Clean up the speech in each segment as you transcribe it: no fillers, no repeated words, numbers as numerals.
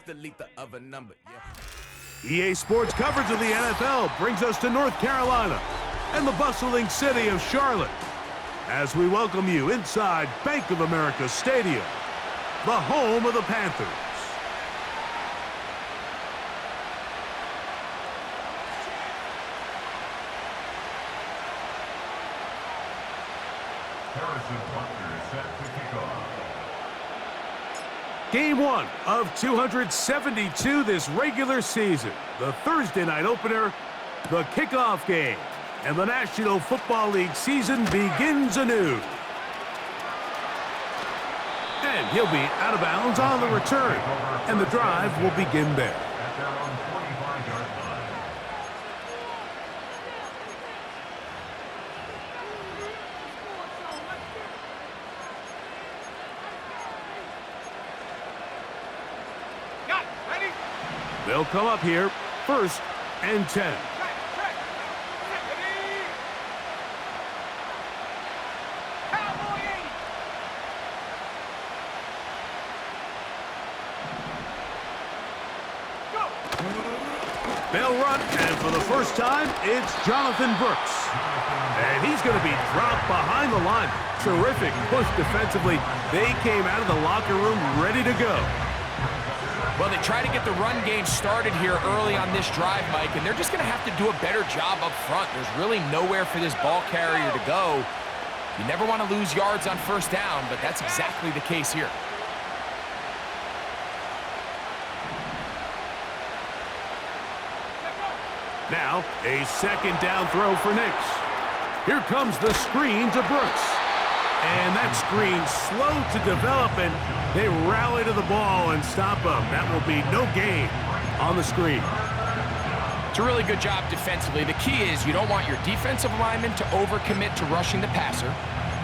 the lether of a number, yeah. EA Sports coverage of the NFL brings us to North Carolina and the bustling city of Charlotte as we welcome you inside Bank of America Stadium, the home of the Panthers. Game one of 272 this regular season. The Thursday night opener, the kickoff game. And the National Football League season begins anew. And he'll be out of bounds on the return. And the drive will begin there. They'll come up here, 1st and 10. They'll run, and for the first time, it's Jonathan Brooks. And he's going to be dropped behind the line. Terrific push defensively. They came out of the locker room ready to go. Well, they try to get the run game started here early on this drive, Mike, and they're just going to have to do a better job up front. There's really nowhere for this ball carrier to go. You never want to lose yards on 1st down, but that's exactly the case here. Now, a 2nd down throw for Nix. Here comes the screen to Brooks. And that screen slow to develop, and they rally to the ball and stop him. That will be no gain on the screen. It's a really good job defensively. The key is you don't want your defensive linemen to overcommit to rushing the passer,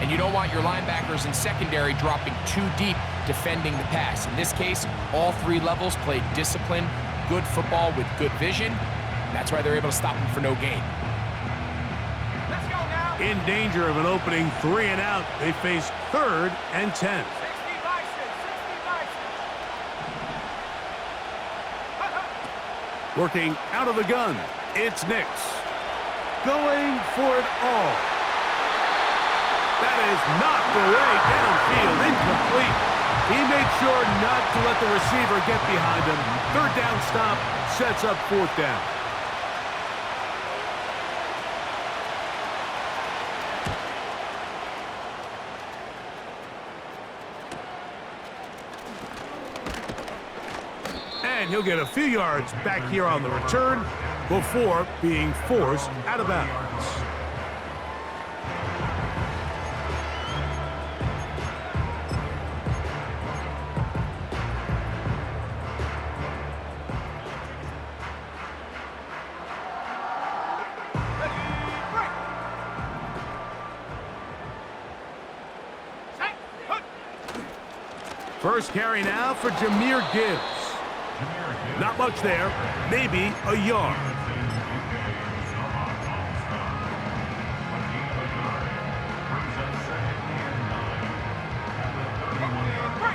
and you don't want your linebackers and secondary dropping too deep defending the pass. In this case, all 3 levels played disciplined, good football with good vision. That's why they're able to stop him for no gain. In danger of an opening 3 and out, they face 3rd and 10. Working out of the gun, it's Nix. Going for it all. That is knocked away downfield, incomplete. He made sure not to let the receiver get behind him. 3rd down stop sets up 4th down. And he'll get a few yards back here on the return before being forced out of bounds. First carry now for Jahmyr Gibbs. Not much there, maybe a yard.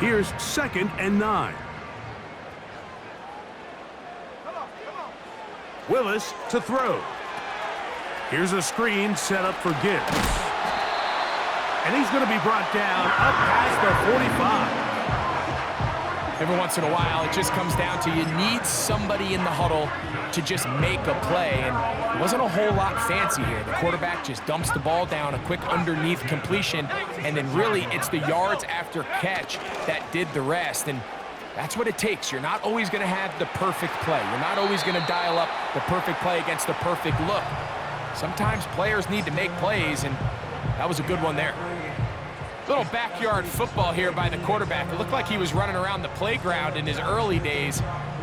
Here's 2nd and 9. Willis to throw. Here's a screen set up for Gibbs. And he's going to be brought down up past the 45. Every once in a while, it just comes down to you need somebody in the huddle to just make a play, and it wasn't a whole lot fancy here. The quarterback just dumps the ball down, a quick underneath completion, and then really it's the yards after catch that did the rest, and that's what it takes. You're not always going to have the perfect play. You're not always going to dial up the perfect play against the perfect look. Sometimes players need to make plays, and that was a good one there. Little backyard football here by the quarterback. It looked like he was running around the playground in his early days.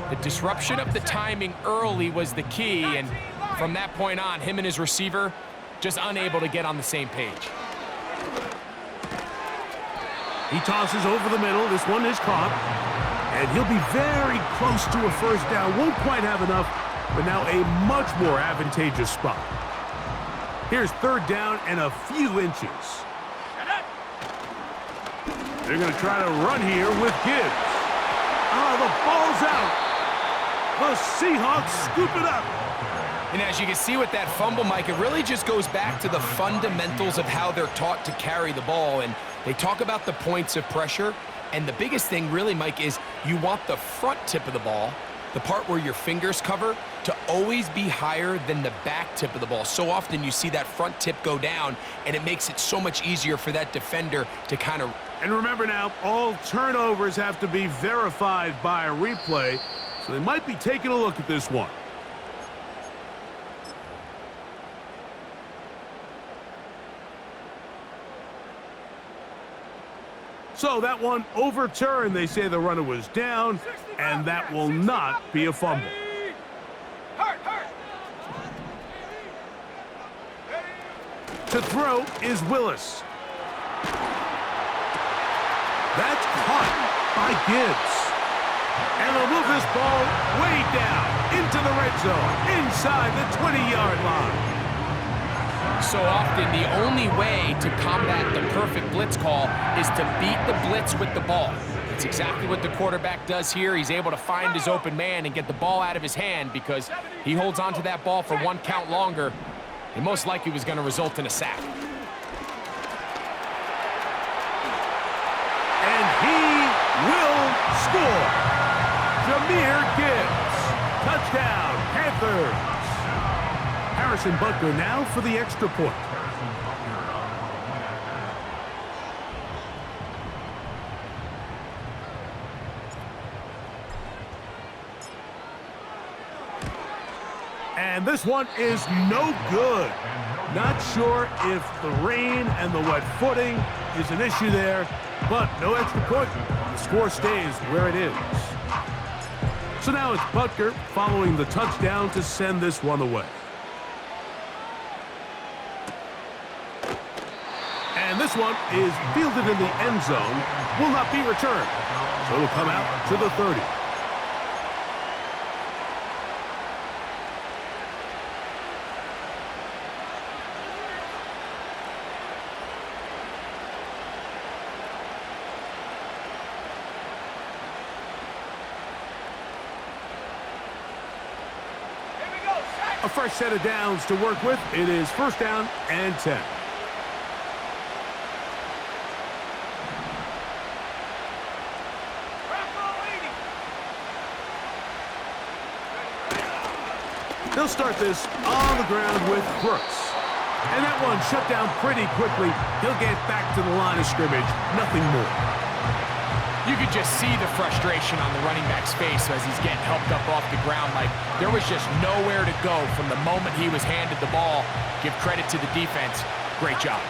The disruption of the timing early was the key, and from that point on, him and his receiver just unable to get on the same page. He tosses over the middle. This one is caught, and he'll be very close to a 1st down. Won't quite have enough, but now a much more advantageous spot. Here's 3rd down and a few inches. They're going to try to run here with Gibbs. Oh, the ball's out. The Seahawks scoop it up. And as you can see with that fumble, Mike, it really just goes back to the fundamentals of how they're taught to carry the ball. And they talk about the points of pressure. And the biggest thing really, Mike, is you want the front tip of the ball, the part where your fingers cover, to always be higher than the back tip of the ball. So often you see that front tip go down, and it makes it so much easier for that defender to kind of... And remember now, all turnovers have to be verified by a replay, so they might be taking a look at this one. So that one overturned. They say the runner was down, and that will not be a fumble. To throw is Willis. That's caught by Gibbs. And they'll move this ball way down into the red zone, inside the 20-yard line. So often, the only way to combat the perfect blitz call is to beat the blitz with the ball. It's exactly what the quarterback does here. He's able to find his open man and get the ball out of his hand because he holds onto that ball for one count longer. It most likely was going to result in a sack. And he will score. Jahmyr Gibbs. Touchdown, Panthers. Harrison Butker now for the extra point. And this one is no good. Not sure if the rain and the wet footing is an issue there, but no extra point. The score stays where it is. So now it's Butker following the touchdown to send this one away. And this one is fielded in the end zone, will not be returned. So it'll come out to the 30. A fresh set of downs to work with. It is first down and 10. They'll start this on the ground with Brooks. And that one shut down pretty quickly. He'll get back to the line of scrimmage. Nothing more. You could just see the frustration on the running back's face as he's getting helped up off the ground. Like, there was just nowhere to go from the moment he was handed the ball. Give credit to the defense. Great job.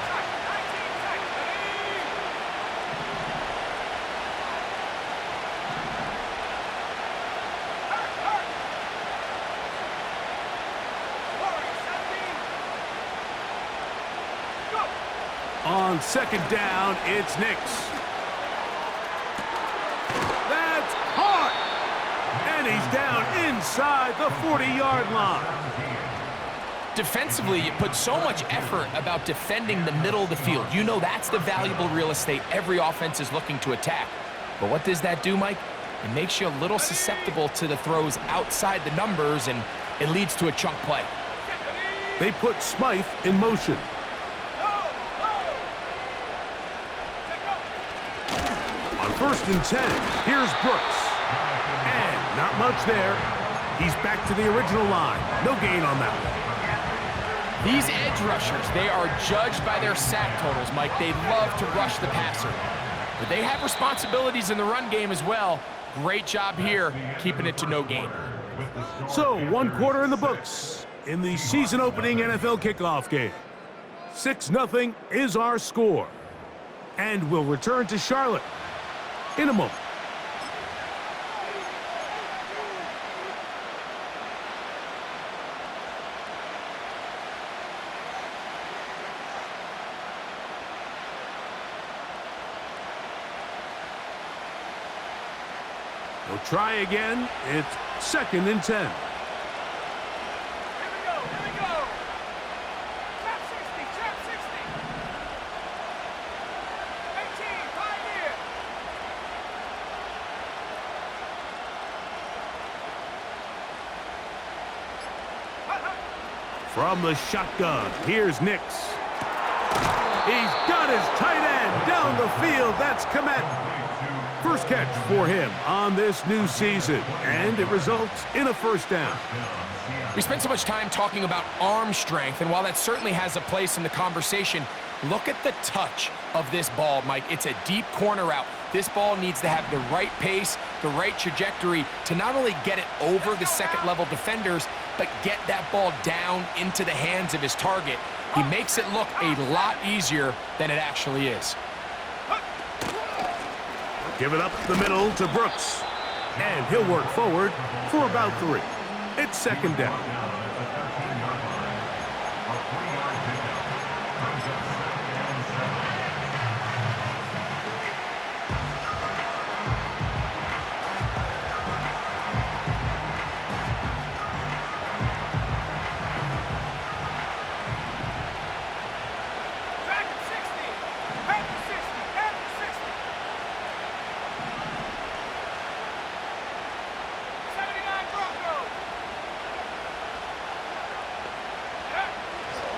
On second down, it's Nix. That's caught! And he's down inside the 40-yard line. Defensively, you put so much effort about defending the middle of the field. You know that's the valuable real estate every offense is looking to attack. But what does that do, Mike? It makes you a little susceptible to the throws outside the numbers, and it leads to a chunk play. They put Smythe in motion. First and 10. Here's Brooks. And not much there. He's back to the original line. No gain on that one. These edge rushers, they are judged by their sack totals, Mike. They love to rush the passer. But they have responsibilities in the run game as well. Great job here, keeping it to no gain. So, one quarter in the books in the season-opening NFL kickoff game. 6-0 is our score. And we'll return to Charlotte in a moment. They'll try again. It's second and 10. From the shotgun, here's Nix. He's got his tight end down the field. That's Komet. First catch for him on this new season, and it results in a first down. We spent so much time talking about arm strength, and while that certainly has a place in the conversation, look at the touch of this ball, Mike. It's a deep corner route. This ball needs to have the right pace, the right trajectory to not only get it over the second-level defenders, but get that ball down into the hands of his target. He makes it look a lot easier than it actually is. Give it up the middle to Brooks. And he'll work forward for about 3. It's second down.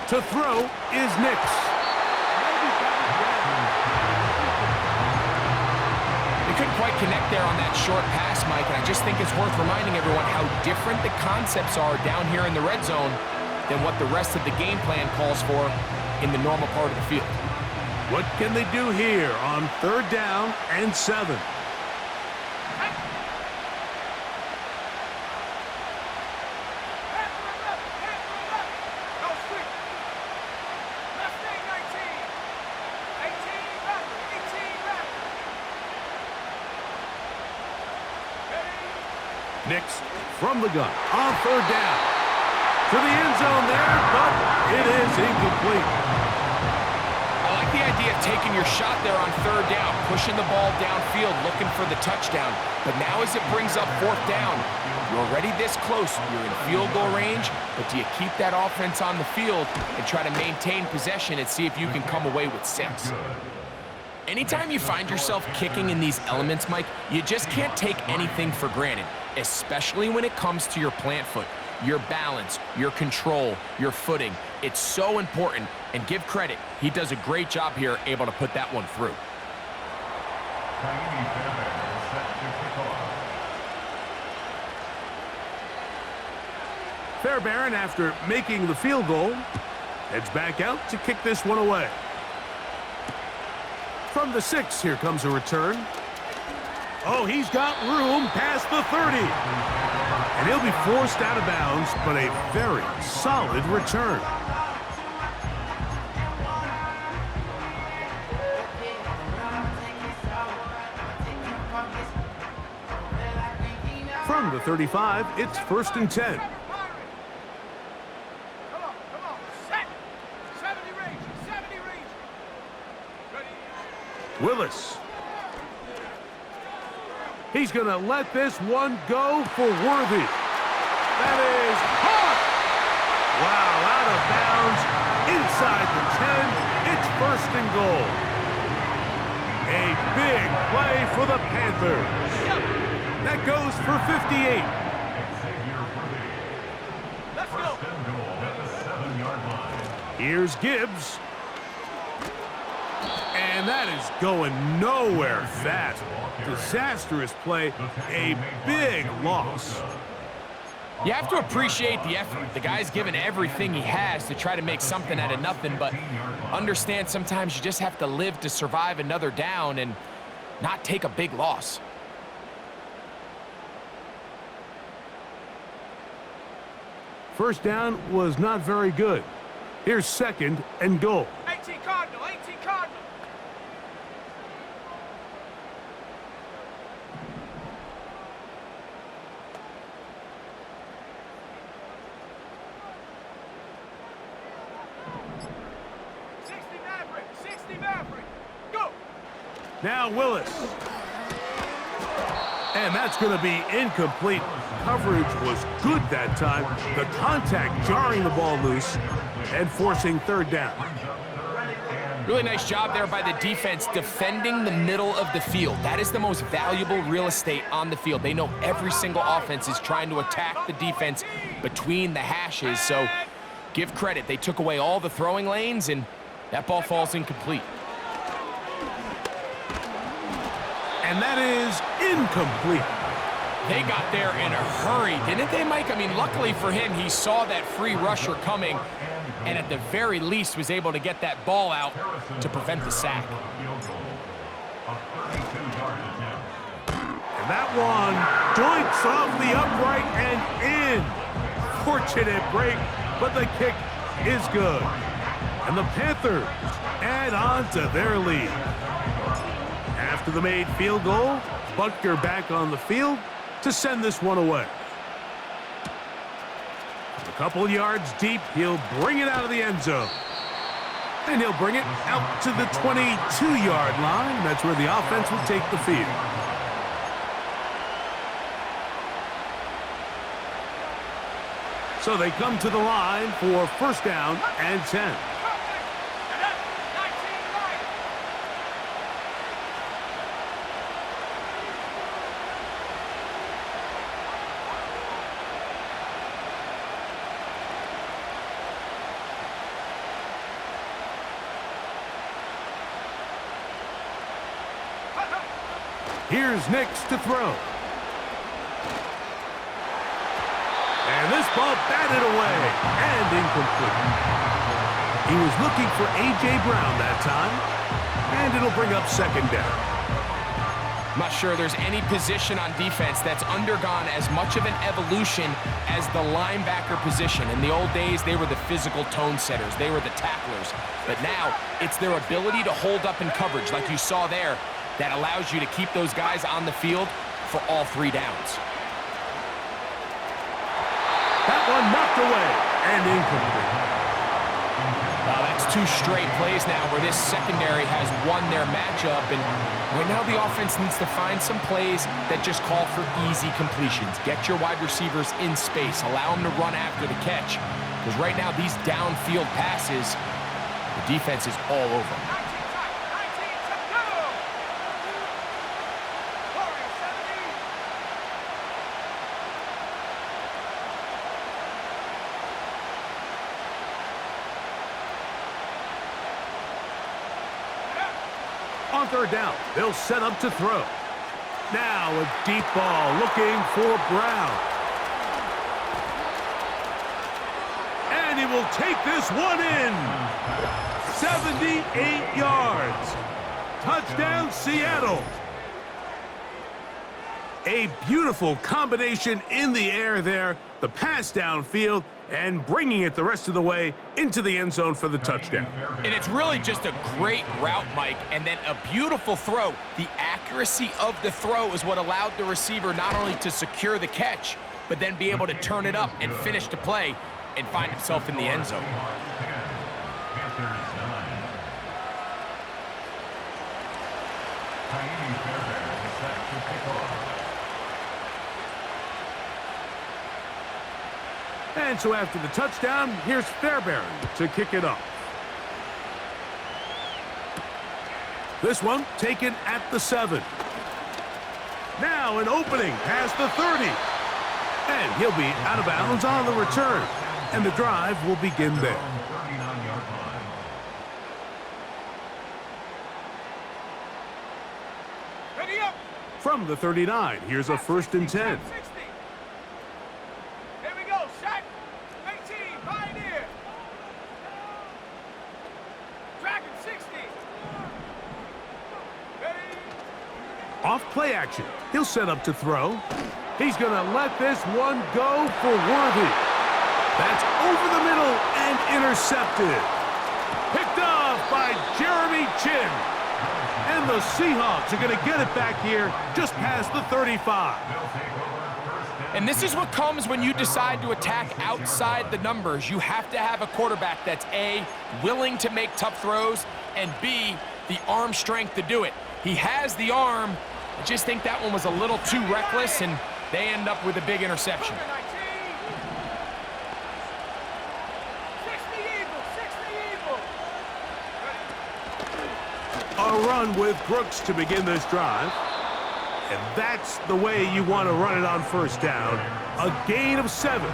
To throw is Nix. They couldn't quite connect there on that short pass, Mike, and I just think it's worth reminding everyone how different the concepts are down here in the red zone than what the rest of the game plan calls for in the normal part of the field. What can they do here on 3rd down and 7? Nix from the gun on 3rd down. To the end zone there, but it is incomplete. I like the idea of taking your shot there on 3rd down, pushing the ball downfield, looking for the touchdown. But now as it brings up 4th down, you're already this close. You're in field goal range, but do you keep that offense on the field and try to maintain possession and see if you can come away with 6? Anytime you find yourself kicking in these elements, Mike, you just can't take anything for granted, especially when it comes to your plant foot, your balance, your control, your footing. It's so important, and give credit. He does a great job here, able to put that one through. Fairbairn, after making the field goal, heads back out to kick this one away. From the 6, here comes a return. Oh, he's got room past the 30. And he'll be forced out of bounds, but a very solid return. From the 35, it's 1st and 10. Willis. He's going to let this one go for Worthy. That is hot. Wow, out of bounds, inside the 10. It's 1st and goal. A big play for the Panthers. That goes for 58. Let's go. Here's Gibbs. And that is going nowhere fast. Disastrous play, a big loss. You have to appreciate the effort. The guy's given everything he has to try to make something out of nothing, but understand sometimes you just have to live to survive another down and not take a big loss. First down was not very good. Here's 2nd and goal. 18 Cardinal, 18 Cardinal. Now Willis. And that's going to be incomplete. Coverage was good that time. The contact jarring the ball loose and forcing 3rd down. Really nice job there by the defense defending the middle of the field. That is the most valuable real estate on the field. They know every single offense is trying to attack the defense between the hashes. So Give credit, they took away all the throwing lanes, and that ball falls incomplete. And that is incomplete. They got there in a hurry, didn't they, Mike? I mean, luckily for him, he saw that free rusher coming, and at the very least was able to get that ball out to prevent the sack. And that one joints off the upright and in. Fortunate break, but the kick is good. And the Panthers add on to their lead. After the made field goal, Butker back on the field to send this one away. A couple yards deep, he'll bring it out of the end zone. And he'll bring it out to the 22-yard line. That's where the offense will take the field. So they come to the line for first down and 10. Here's Nix to throw. And this ball batted away and incomplete. He was looking for A.J. Brown that time, and it'll bring up second down. I'm not sure there's any position on defense that's undergone as much of an evolution as the linebacker position. In the old days, they were the physical tone setters. They were the tacklers. But now, it's their ability to hold up in coverage, like you saw there, that allows you to keep those guys on the field for all 3 downs. That one knocked away and incomplete. Well, that's 2 straight plays now where this secondary has won their matchup, and right now the offense needs to find some plays that just call for easy completions. Get your wide receivers in space. Allow them to run after the catch, because right now these downfield passes, the defense is all over. On third down, they'll set up to throw. Now a deep ball looking for Brown. And he will take this one in. 78 yards. Touchdown, Seattle. A beautiful combination in the air there. The pass downfield and bringing it the rest of the way into the end zone for the touchdown. And it's really just a great route, Mike, and then a beautiful throw. The accuracy of the throw is what allowed the receiver not only to secure the catch, but then be able to turn it up and finish the play and find himself in the end zone. And so after the touchdown, here's Fairbairn to kick it off. This one taken at the 7. Now an opening past the 30. And he'll be out of bounds on the return. And the drive will begin there. From the 39, here's a 1st and 10. Off play action. He'll set up to throw. He's going to let this one go for Worthy. That's over the middle and intercepted. Picked off by Jeremy Chin. And the Seahawks are going to get it back here just past the 35. And this is what comes when you decide to attack outside the numbers. You have to have a quarterback that's A, willing to make tough throws, and B, the arm strength to do it. He has the arm. I just think that one was a little too reckless, and they end up with a big interception. A run with Brooks to begin this drive. And that's the way you want to run it on first down. A gain of 7.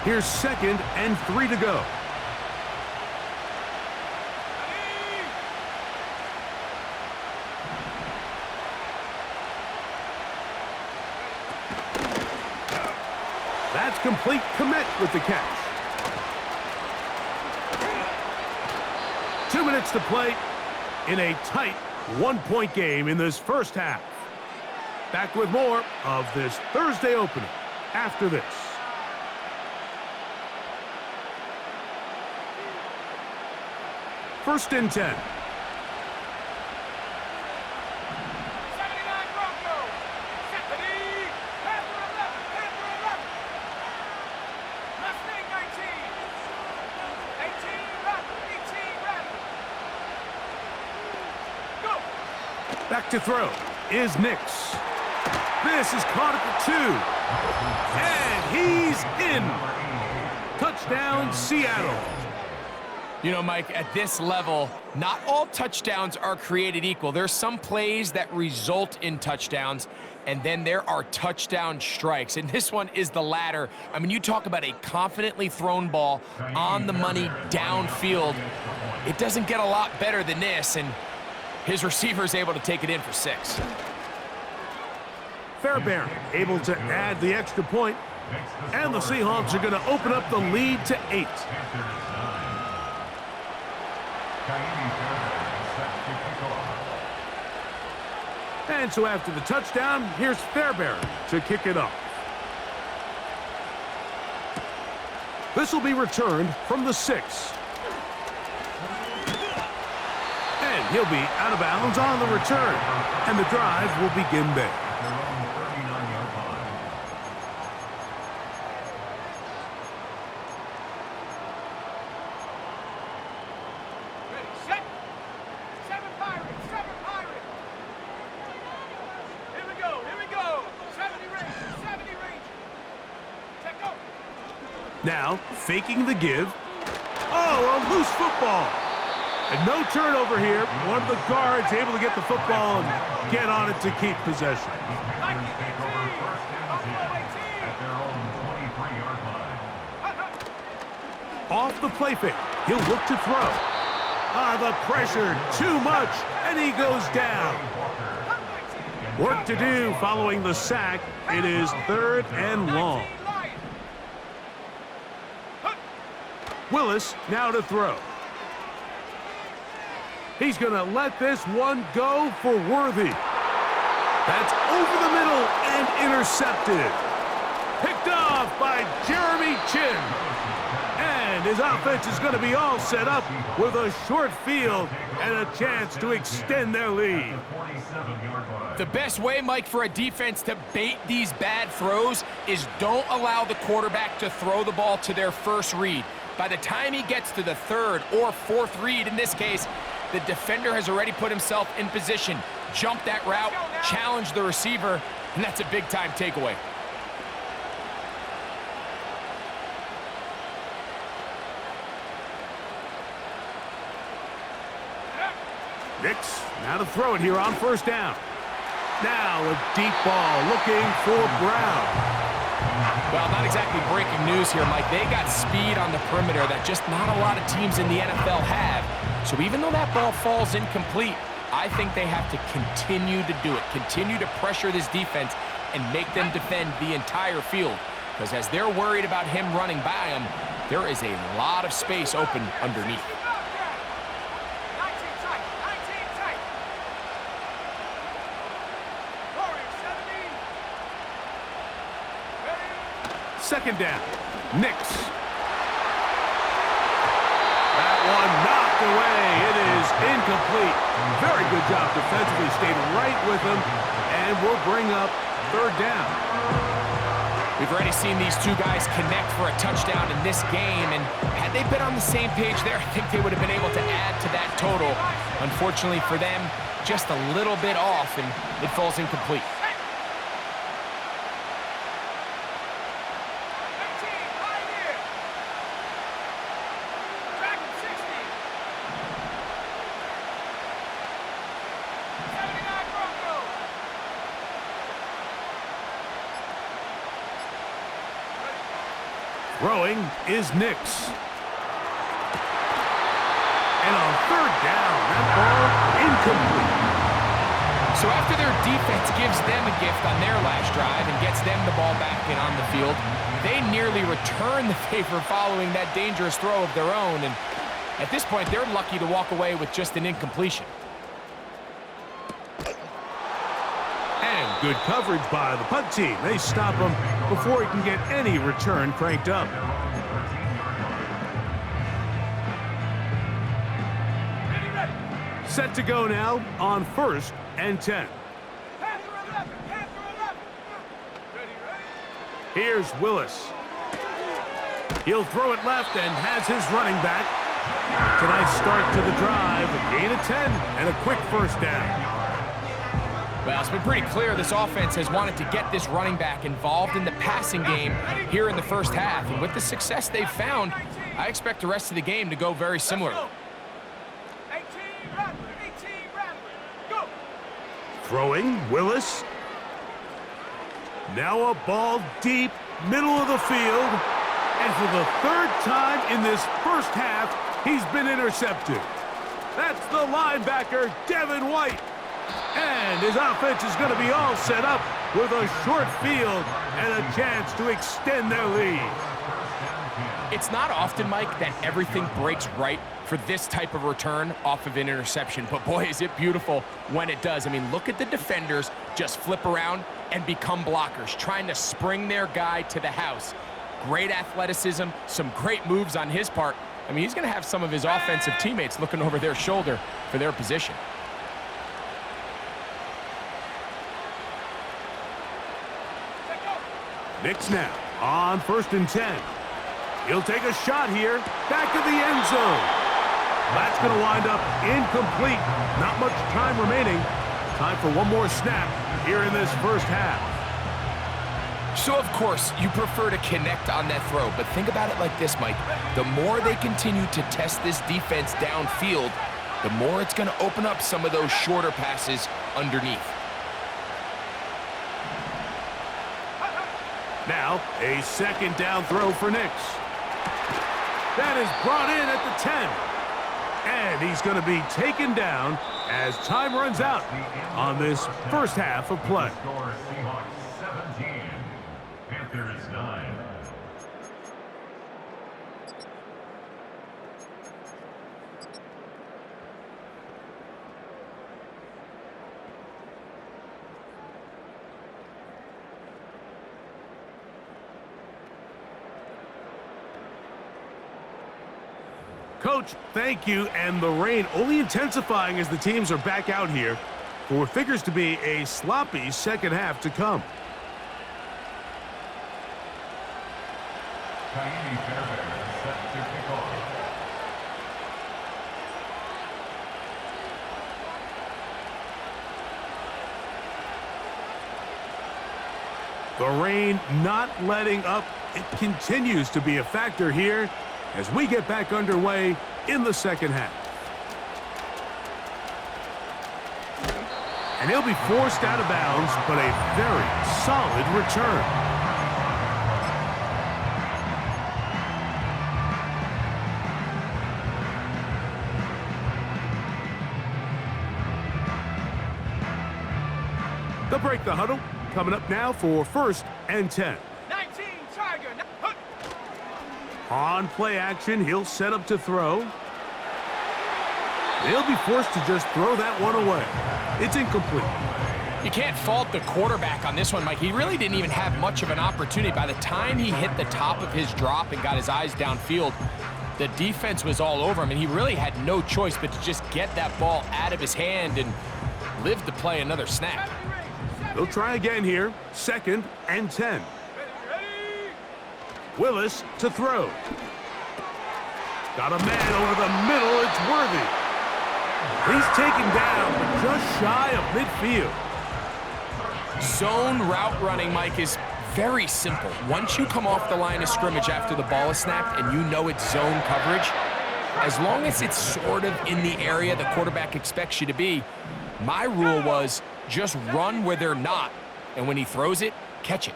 Here's 2nd and 3 to go. That's complete. Commit with the catch. 2 minutes to play in a tight one-point game in this first half. Back with more of this Thursday opener after this. First and 10. 79 Broncos. Stephanie. Panther 11. Panther 11. Mustang 19. 18 Raptor. 18 Raptor. Go. Back to throw is Nix. This is caught at the 2. And he's in. Touchdown, Seattle. You know, Mike, at this level, not all touchdowns are created equal. There's some plays that result in touchdowns, and then there are touchdown strikes. And this one is the latter. I mean, you talk about a confidently thrown ball on the money downfield. It doesn't get a lot better than this, and his receiver is able to take it in for 6. Fairbairn able to add the extra point, and the Seahawks are going to open up the lead to 8. And so after the touchdown, here's Fairbairn to kick it off. This will be returned from the 6. And he'll be out of bounds on the return. And the drive will begin there. Ready, set. 7 Pirates. 7 Pirates. Here we go. Here we go. 70 Rangers. 70 Rangers. Check go. Now, faking the give. Oh, a loose football. And no turnover here. One of the guards able to get the football and get on it to keep possession. 19, 18. Buffalo 18. Off the play fake. He'll look to throw. The pressure, too much, and he goes down. Work to do following the sack. It is 3rd and long. Willis now to throw. He's going to let this one go for Worthy. That's over the middle and intercepted. Picked off by Jeremy Chin. And his offense is going to be all set up with a short field and a chance to extend their lead. The best way, Mike, for a defense to bait these bad throws is don't allow the quarterback to throw the ball to their first read. By the time he gets to the 3rd or 4th read, in this case, the defender has already put himself in position, jump that route, challenge the receiver, and that's a big-time takeaway. Nix now to throw it here on 1st down. Now a deep ball looking for Brown. Well, not exactly breaking news here, Mike. They got speed on the perimeter that just not a lot of teams in the NFL have. So even though that ball falls incomplete, I think they have to continue to do it, continue to pressure this defense and make them defend the entire field. Because as they're worried about him running by them, there is a lot of space open underneath. 19 tight. 19 tight. Warriors 70. 2nd down. Nix. That one knocked away. It is incomplete. Very good job defensively. Stayed right with him and will bring up 3rd down. We've already seen these two guys connect for a touchdown in this game, and had they been on the same page there, I think they would have been able to add to that total. Unfortunately for them, just a little bit off, and it falls incomplete. 19, Pioneer. Dragon 60. 79 Broncos. Throwing is Nix. And on third down, that ball incomplete. So after their defense gives them a gift on their last drive and gets them the ball back and on the field, they nearly return the favor following that dangerous throw of their own. And at this point, they're lucky to walk away with just an incompletion. And good coverage by the punt team. They stop him before he can get any return cranked up. Set to go now on 1st and 10. Here's Willis. He'll throw it left and has his running back. Tonight's start to the drive, a gain of 10 and a quick first down. Well, it's been pretty clear this offense has wanted to get this running back involved in the passing game here in the first half. And with the success they've found, I expect the rest of the game to go very similar. Throwing, Willis. Now a ball deep, middle of the field. And for the third time in this first half, he's been intercepted. That's the linebacker, Devin White. And his offense is going to be all set up with a short field and a chance to extend their lead. It's not often, Mike, that everything breaks right for this type of return off of an interception. But boy, is it beautiful when it does. I mean, look at the defenders just flip around and become blockers, trying to spring their guy to the house. Great athleticism, some great moves on his part. I mean, he's going to have some of his offensive teammates looking over their shoulder for their position. Nix now on 1st and 10. He'll take a shot here, back of the end zone. That's going to wind up incomplete. Not much time remaining. Time for one more snap here in this first half. So, of course, you prefer to connect on that throw, but think about it like this, Mike. The more they continue to test this defense downfield, the more it's going to open up some of those shorter passes underneath. Now, a second down throw for Nix. That is brought in at the 10. And he's going to be taken down as time runs out on this first half of play. Coach, thank you, and the rain only intensifying as the teams are back out here for what figures to be a sloppy second half to come. The rain not letting up. It continues to be a factor here as we get back underway in the second half. And he'll be forced out of bounds, but a very solid return. They'll break the huddle. Coming up now for 1st and 10. 19, Tiger. On play action, he'll set up to throw. They'll be forced to just throw that one away. It's incomplete. You can't fault the quarterback on this one, Mike. He really didn't even have much of an opportunity. By the time he hit the top of his drop and got his eyes downfield, the defense was all over him, and he really had no choice but to just get that ball out of his hand and live to play another snap. They'll try again here. 2nd and 10. Willis to throw. Got a man over the middle. It's Worthy. He's taken down, but just shy of midfield. Zone route running, Mike, is very simple. Once you come off the line of scrimmage after the ball is snapped and you know it's zone coverage, as long as it's sort of in the area the quarterback expects you to be, my rule was just run where they're not, and when he throws it, catch it.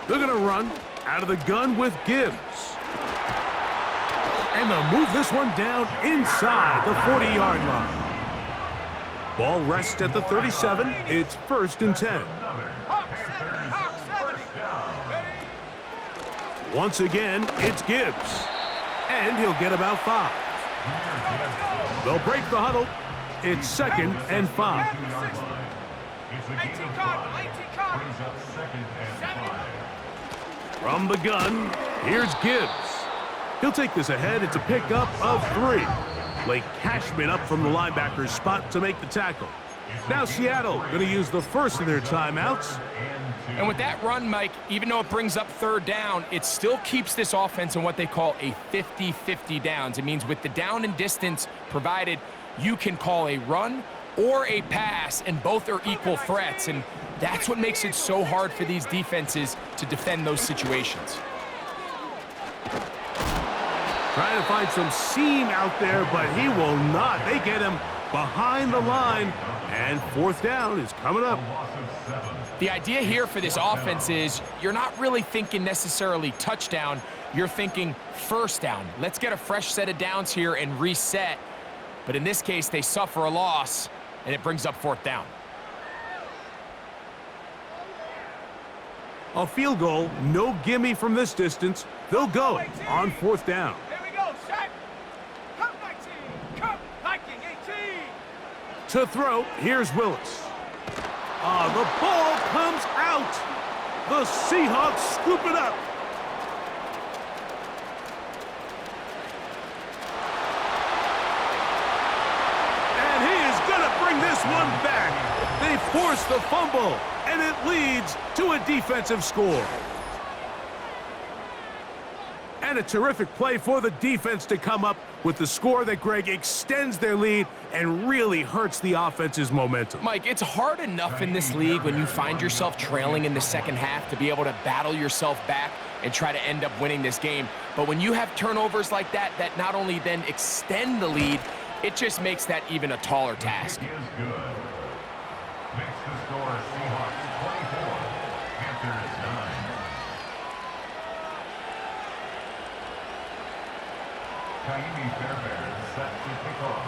They're going to run out of the gun with Gibbs. And they'll move this one down inside the 40-yard line. Ball rests at the 37. It's 1st and 10. Hawk 70. Ready? Once again, it's Gibbs. And he'll get about 5. They'll break the huddle. It's 2nd and 5. 18 card. 18 card. 70. From the gun, here's Gibbs. He'll take this ahead. It's a pickup of 3. Blake Cashman up from the linebacker's spot to make the tackle. Now Seattle going to use the first of their timeouts. And with that run, Mike, even though it brings up 3rd down, it still keeps this offense in what they call a 50-50 downs. It means with the down and distance provided, you can call a run or a pass, and both are equal threats. And that's what makes it so hard for these defenses to defend those situations. Trying to find some seam out there, but he will not. They get him behind the line, and 4th down is coming up. The idea here for this offense is you're not really thinking necessarily touchdown. You're thinking 1st down. Let's get a fresh set of downs here and reset. But in this case, they suffer a loss, and it brings up 4th down. A field goal, no gimme from this distance. They'll go on 4th down. Here we go. Set. Come 19. Come Viking 18. To throw, here's Willis. The ball comes out. The Seahawks scoop it up. And he is going to bring this one back. They force the fumble, and it leads to a defensive score. And a terrific play for the defense to come up with the score that, Greg, extends their lead and really hurts the offense's momentum. Mike, it's hard enough in this league when you find yourself trailing in the 2nd half to be able to battle yourself back and try to end up winning this game. But when you have turnovers like that, that not only then extend the lead, it just makes that even a taller task. Is good. Makes the score Seahawks 24, Panthers 9. Tbmv2 set to kick off.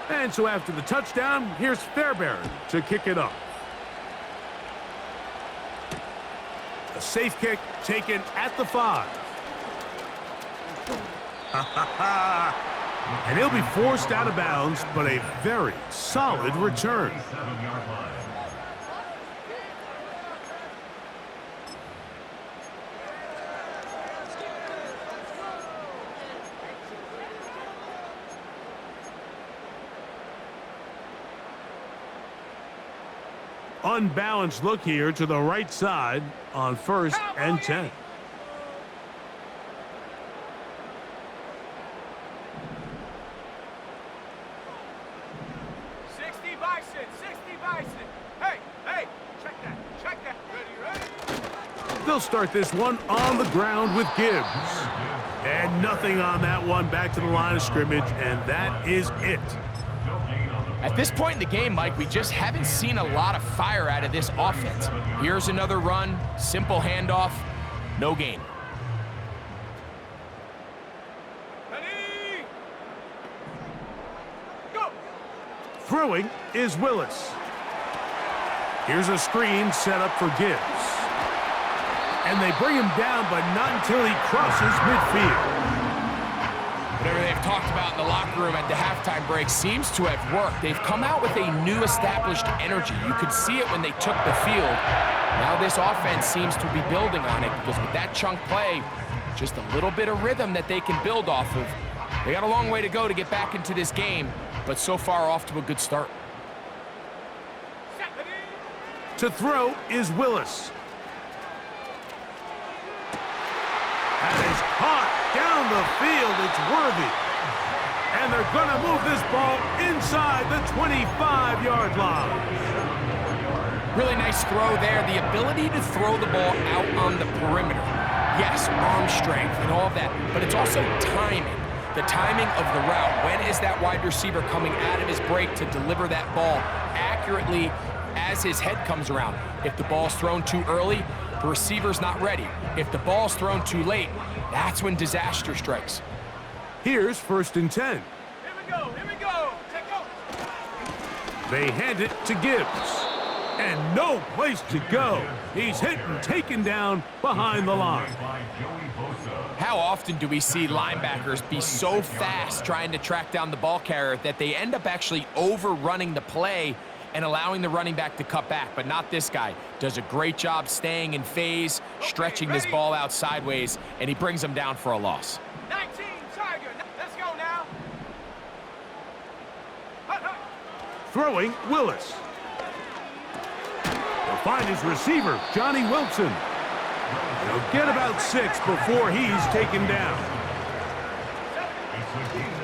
And so after the touchdown, here's Fairbairn to kick it off. A safe kick taken at the 5. And he'll be forced out of bounds, but a very solid return. 7-yard line. Unbalanced look here to the right side on 1st and 10. Hey, check that. Ready? They'll start this one on the ground with Gibbs. And nothing on that one, back to the line of scrimmage, and that is it. At this point in the game, Mike, we just haven't seen a lot of fire out of this offense. Here's another run, simple handoff, no gain. Ready? Go! Throwing is Willis. Here's a screen set up for Gibbs. And they bring him down, but not until he crosses midfield. Whatever they've talked about in the locker room at the halftime break seems to have worked. They've come out with a new established energy. You could see it when they took the field. Now this offense seems to be building on it because with that chunk play, just a little bit of rhythm that they can build off of. They got a long way to go to get back into this game, but so far off to a good start. To throw is Willis. That is caught down the field. It's Worthy. And they're going to move this ball inside the 25-yard line. Really nice throw there. The ability to throw the ball out on the perimeter. Yes, arm strength and all of that, but it's also timing. The timing of the route. When is that wide receiver coming out of his break to deliver that ball accurately as his head comes around. If the ball's thrown too early, the receiver's not ready. If the ball's thrown too late, that's when disaster strikes. Here's 1st and 10. Here we go, take off. They hand it to Gibbs. And no place to go. He's hit and taken down behind the line. How often do we see linebackers be so fast trying to track down the ball carrier that they end up actually overrunning the play and allowing the running back to cut back? But not this guy. Does a great job staying in phase, stretching this ball out sideways, and he brings them down for a loss. 19, Tiger. Let's go now. Throwing, Willis. He'll find his receiver, Johnny Wilson. He'll get about 6 before he's taken down.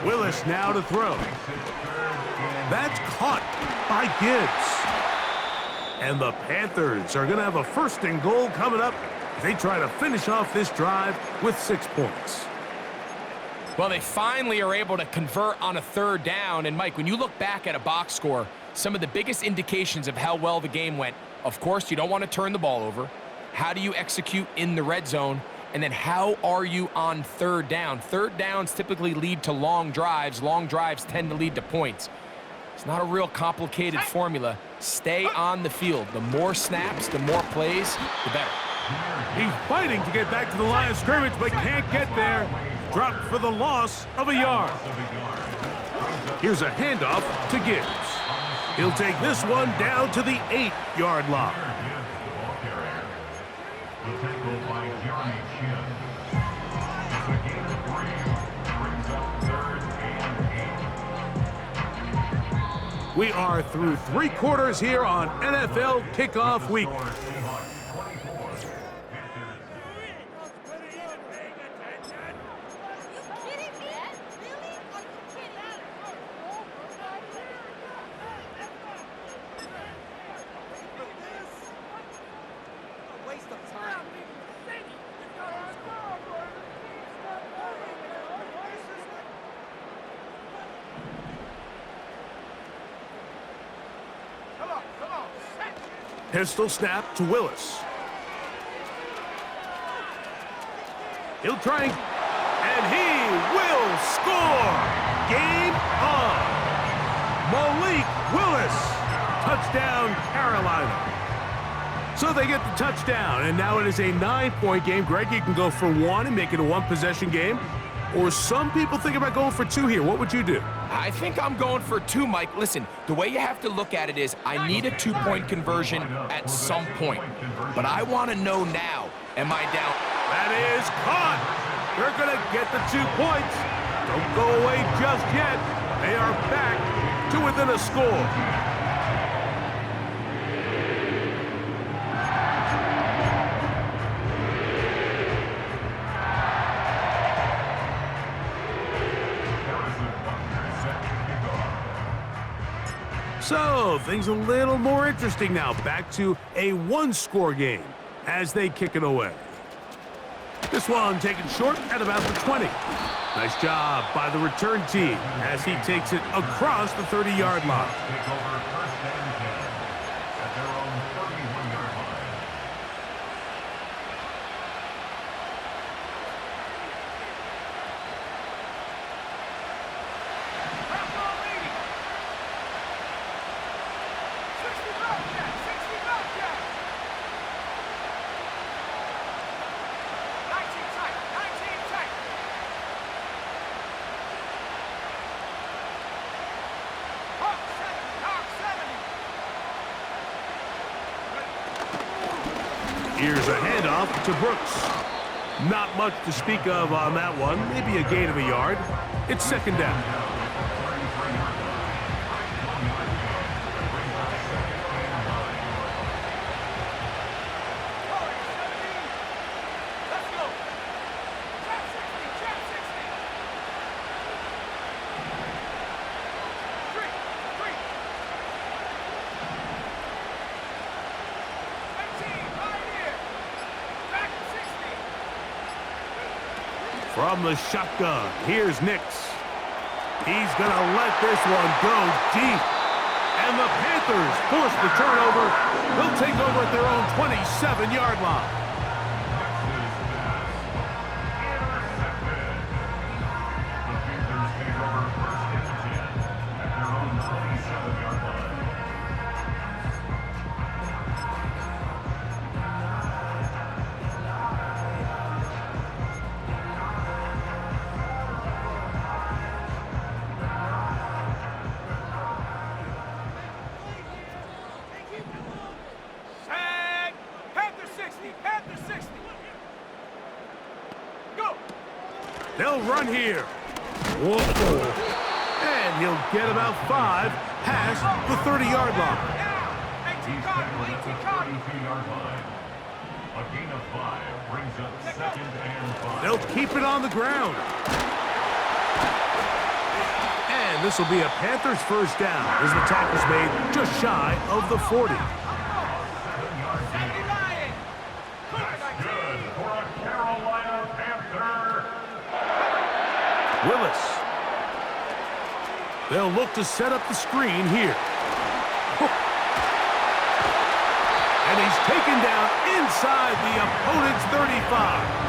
Willis now to throw. That's caught by Gibbs. And the Panthers are going to have a 1st and goal coming up as they try to finish off this drive with 6 points. Well, they finally are able to convert on a 3rd down. And, Mike, when you look back at a box score, some of the biggest indications of how well the game went, of course, you don't want to turn the ball over. How do you execute in the red zone? And then how are you on 3rd down? 3rd downs typically lead to long drives. Long drives tend to lead to points. It's not a real complicated formula. Stay on the field. The more snaps, the more plays, the better. He's fighting to get back to the line of scrimmage, but can't get there. Dropped for the loss of a yard. Here's a handoff to Gibbs. He'll take this one down to the 8-yard line. We are through 3 quarters here on NFL Kickoff Week. Pistol snap to Willis. He'll try and he will score! Game on! Malik Willis! Touchdown, Carolina. So they get the touchdown, and now it is a 9-point game. Greg, you can go for 1 and make it a 1-possession game. Or some people think about going for 2 here. What would you do? I think I'm going for 2, Mike. Listen, the way you have to look at it is I need a 2-point conversion at some point. But I want to know now, am I down? That is caught. They're going to get the 2 points. Don't go away just yet. They are back to within a score. So, things a little more interesting now. Back to a 1-score game as they kick it away. This one taken short at about the 20. Nice job by the return team as he takes it across the 30-yard line. Here's a handoff to Brooks. Not much to speak of on that one. Maybe a gain of a yard. It's 2nd down. From the shotgun, here's Nix. He's going to let this one go deep. And the Panthers force the turnover. They'll take over at their own 27-yard line. Sag. Panther 60. Panther 60. Go. They'll run here. Whoa. And he'll get about 5 past the 30-yard line. Now. 18 He's Cardinal. tackled 18 at Cardinal. the 32-yard line. A gain of 5 brings up 2nd and 5. They'll keep it on the ground. And this will be a Panthers first down as the tackle's made just shy of the 40. 70 Lion. Good for a Carolina Panther. Willis. They'll look to set up the screen here. And he's taken down inside the opponent's 35.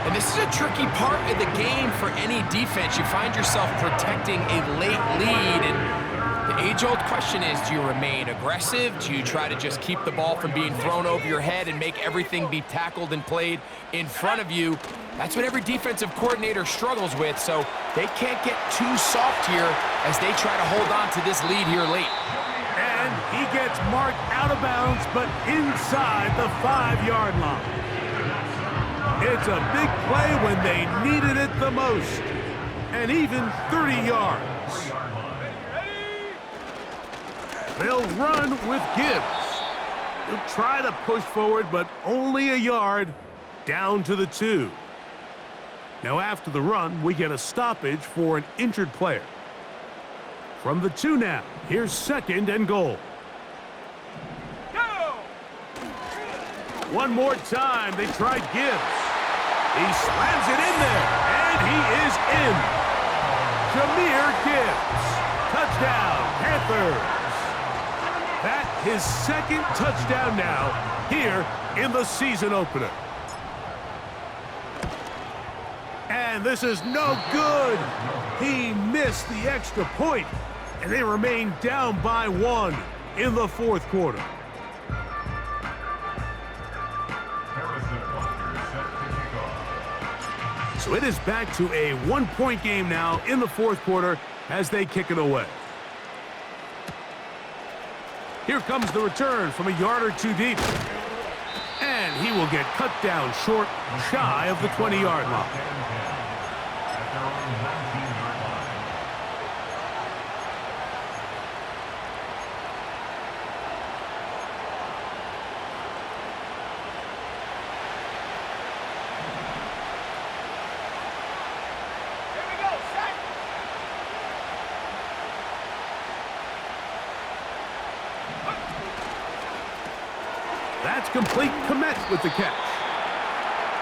And this is a tricky part of the game for any defense. You find yourself protecting a late lead, and the age-old question is, do you remain aggressive? Do you try to just keep the ball from being thrown over your head and make everything be tackled and played in front of you? That's what every defensive coordinator struggles with, so they can't get too soft here as they try to hold on to this lead here late. And he gets marked out of bounds, but inside the 5-yard line. It's a big play when they needed it the most. And even 30 yards. They'll run with Gibbs. He'll try to push forward, but only a yard down to the 2. Now after the run, we get a stoppage for an injured player. From the 2 now, here's 2nd and goal. Go. One more time, they tried Gibbs. He slams it in there, and he is in. Jahmyr Gibbs. Touchdown, Panthers. That's his 2nd touchdown now here in the season opener. And this is no good. He missed the extra point, and they remain down by 1 in the 4th quarter. So it is back to a 1-point game now in the 4th quarter as they kick it away. Here comes the return from a yard or 2 deep. And he will get cut down short, shy of the 20-yard line. Here we go. Set. That's complete. Komet with the catch.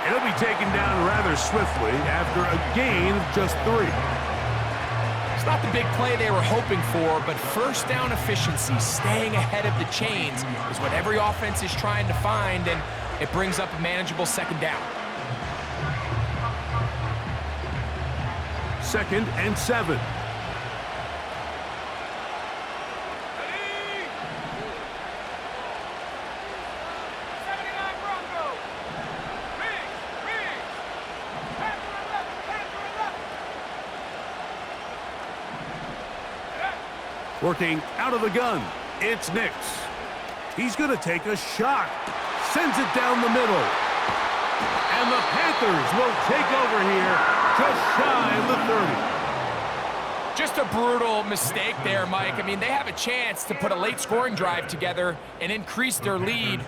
It'll be taken down rather swiftly after a gain of just 3. It's not the big play they were hoping for, but first down efficiency, staying ahead of the chains, is what every offense is trying to find, and it brings up a manageable 2nd down. 2nd and 7. Ready. 79 Bronco. Riggs. Panther 11. Panther 11. Working out of the gun, it's Nix. He's going to take a shot. Sends it down the middle. And the Panthers will take over here just shy of the 30. Just a brutal mistake there, Mike. I mean, they have a chance to put a late scoring drive together and increase their lead.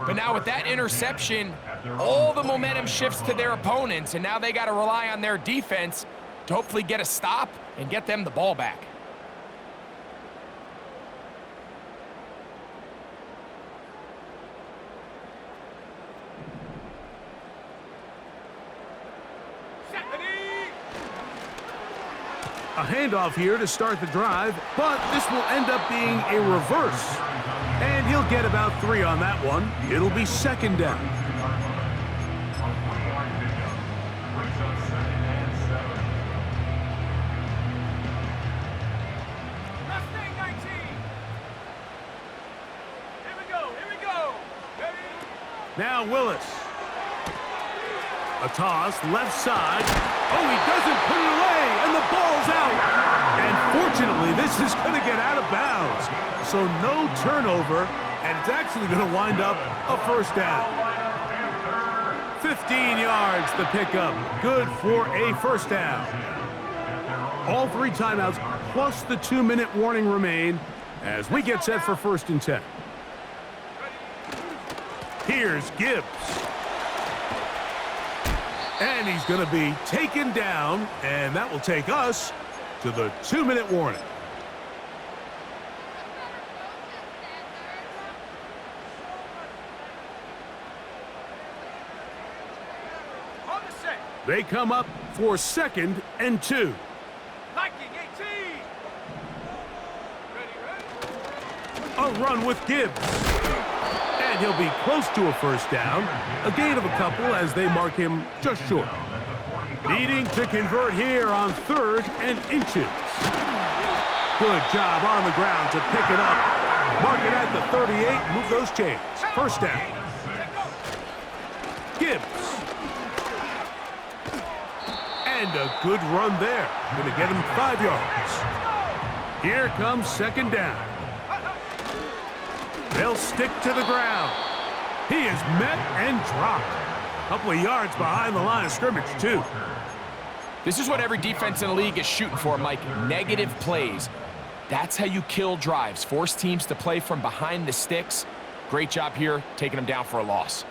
But now with that interception, all the momentum shifts to their opponents, and now they got to rely on their defense to hopefully get a stop and get them the ball back. A handoff here to start the drive, but this will end up being a reverse. And he'll get about 3 on that one. It'll be second down. Mustang 19. Here we go. Ready? Now Willis. A toss, left side. Oh, he doesn't put it away, and the ball's out. And fortunately, this is going to get out of bounds. So no turnover, and it's actually going to wind up a first down. 15 yards, the pickup. Good for a first down. All 3 timeouts, plus the 2-minute warning remain as we get set for 1st and 10. Here's Gibbs. And he's going to be taken down, and that will take us to the 2-minute warning. On the set. They come up for 2nd and 2. Viking 18. Ready? A run with Gibbs. And he'll be close to a first down. A gain of a couple as they mark him just short. Needing to convert here on 3rd and inches. Good job on the ground to pick it up. Mark it at the 38, move those chains. First down. Gibbs. And a good run there. Going to get him 5 yards. Here comes 2nd down. They'll stick to the ground. He is met and dropped. A couple of yards behind the line of scrimmage, too. This is what every defense in the league is shooting for, Mike. Negative plays. That's how you kill drives. Force teams to play from behind the sticks. Great job here, taking them down for a loss.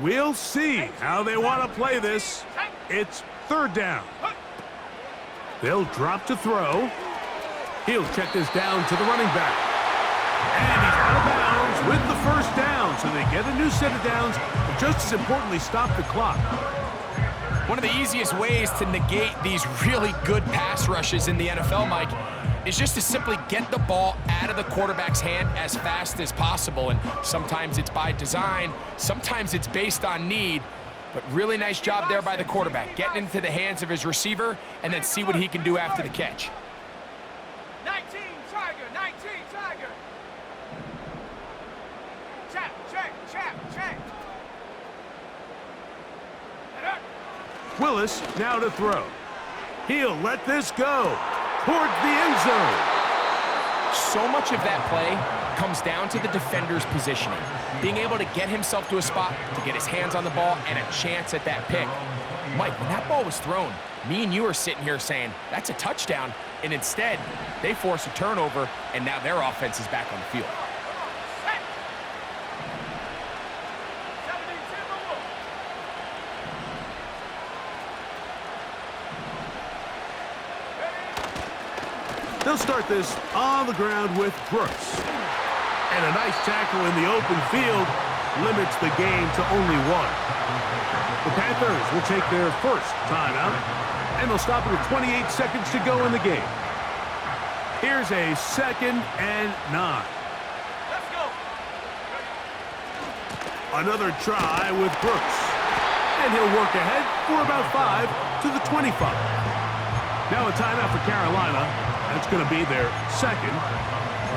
We'll see how they want to play this. It's 3rd down. They'll drop to throw. He'll check this down to the running back. And he's out of bounds with the first down. So they get a new set of downs, but just as importantly, stop the clock. One of the easiest ways to negate these really good pass rushes in the NFL, Mike, is just to simply get the ball out of the quarterback's hand as fast as possible. And sometimes it's by design, sometimes it's based on need. But really nice job there by the quarterback, getting into the hands of his receiver and then see what he can do after the catch. 19 Tiger. Check. Willis now to throw. He'll let this go towards the end zone. So much of that play comes down to the defender's positioning, being able to get himself to a spot, to get his hands on the ball, and a chance at that pick. Mike, when that ball was thrown, me and you are sitting here saying, that's a touchdown, and instead, they force a turnover, and now their offense is back on the field. They'll start this on the ground with Brooks. And a nice tackle in the open field limits the game to only 1. The Panthers will take their first timeout, and they'll stop it with 28 seconds to go in the game. Here's a 2nd and 9. Let's go. Another try with Brooks. And he'll work ahead for about 5 to the 25. Now a timeout for Carolina. That's going to be their 2nd.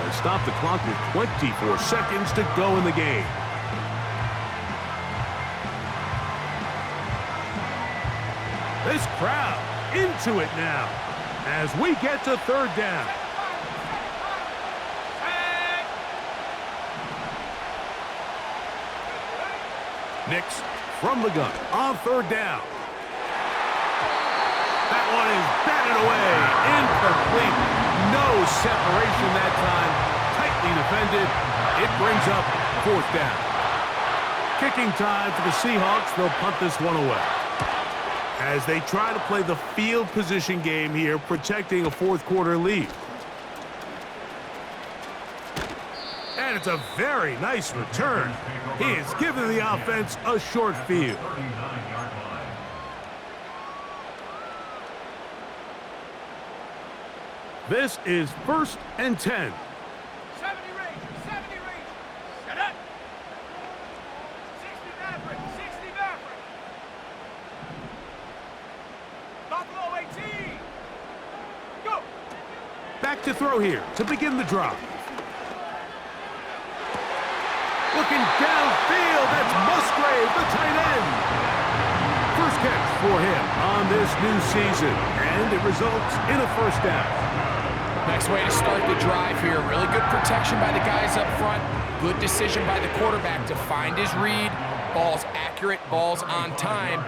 They stop the clock with 24 seconds to go in the game. This crowd into it now as we get to 3rd down. Nix from the gun on 3rd down. That one is batted away. Incomplete. No separation that time. Tightly defended. It brings up 4th down. Kicking time for the Seahawks. They'll punt this one away. As they try to play the field position game here, protecting a 4th quarter lead. And it's a very nice return. He is giving the offense a short field. This is 1st and 10. 70 range, 70 range. Shut up. 60 Maverick, 60 Maverick. Buffalo 18. Go. Back to throw here to begin the drop. Looking downfield, that's Musgrave, the tight end. First catch for him on this new season, and it results in a first down. Nice way to start the drive here. Really good protection by the guys up front. Good decision by the quarterback to find his read. Ball's accurate, ball's on time.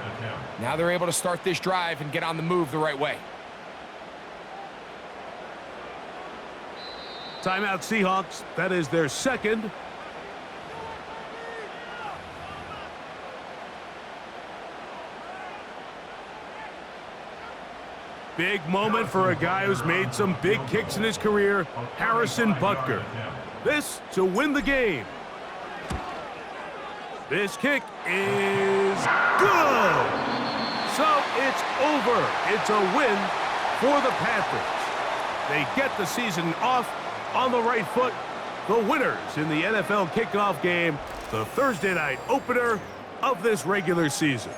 Now they're able to start this drive and get on the move the right way. Timeout Seahawks, that is their second. Big moment for a guy who's made some big kicks in his career, Harrison Butker. This to win the game. This kick is good. So it's over. It's a win for the Panthers. They get the season off on the right foot. The winners in the NFL kickoff game, the Thursday night opener of this regular season.